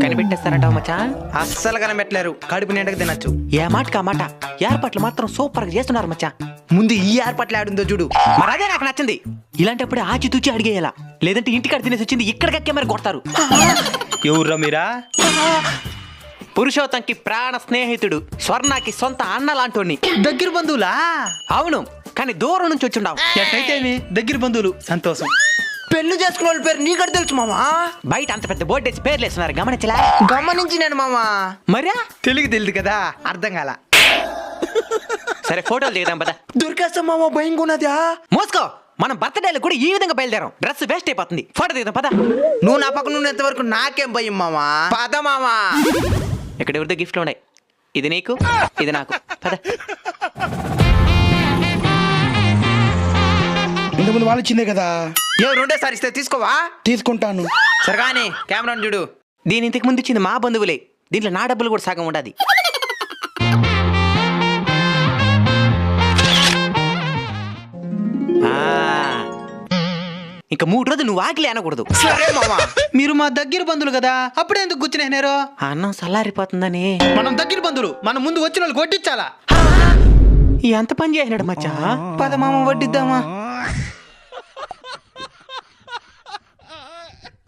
కనిపెట్టేస్తారంటావు మచ్చా? అస్సలు కనిపెట్టలేరు, కడుపు నిండకు తినచ్చు. ఏ మాట కా మాట, ఏర్పాట్లు మాత్రం సూపర్ గా చేస్తున్నారు మచ్చా. ముందు ఈ ఏర్పాట్లు ఆడుందో చూడు. మరి అదే నాకు నచ్చింది. ఇలాంటప్పుడు ఆచితూచి అడిగేయాలా, లేదంటే ఇంటికాడ తినేసి వచ్చింది ఇక్కడ కెమెరా కొడతారు. ఎవర్రా మీరా? పురుషోత్తంకి ప్రాణ స్నేహితుడు, స్వర్ణకి సొంత అన్న లాంటోని. దగ్గర బంధువులా? అవును, కానీ దూరం నుంచి వచ్చిండావు. ఎట్టయితే దగ్గర బంధువులు, సంతోషం. పెళ్లి చేసుకున్న వాళ్ళ పేరు నీకడ తెలుసు మామా. బయట అంత పెద్ద బోర్డు వేసి పేర్లు వేస్తున్నారు, గమనించలా? గమనించి నేను మామా. మరా తెలుగు తెలియదు కదా, అర్థం కాల. సరే ఫోటోలు దిగుదాం పద. దొరికేస్తాం మామా, భయంగా ఉన్నదా? మోసుకో, మనం బర్త్డేలు కూడా ఈ విధంగా బయలుదేరాం. డ్రెస్ వేస్ట్ అయిపోతుంది, ఫోటో దిగుదాం పద. నువ్వు నా పక్కన ఉన్నంత వరకు నాకేం భయం మామా. పద మామా. ఇక్కడ ఎవరితో గిఫ్ట్లు ఉన్నాయి, ఇది నీకు ఇది నాకు, పద. ఇంతకుముందు వాళ్ళు ఇచ్చిందే కదా. ఎవరు రెండోసారి ఇస్తే తీసుకోవా? తీసుకుంటాను. సరే కానీ కెమెరాను చూడు. దీని ఇంతకు ముందు ఇచ్చింది మా బంధువులే, దీంట్లో నా డబ్బులు కూడా సగం ఉండదు. ఇంకా 3 రోజులు నువ్వు ఆకలి అనకూడదు. సరే మామా. మీరు మా దగ్గర బంధువులు కదా, అప్పుడే ఎందుకు కూర్చునేరు? అన్నం సల్లారిపోతుందని. మనం దగ్గర బంధువులు, మనం ముందు వచ్చిన వాళ్ళు కొట్టించాలా? ఎంత పని చేసినాడు మచ్చా. పద మామ వడ్డిద్దామా.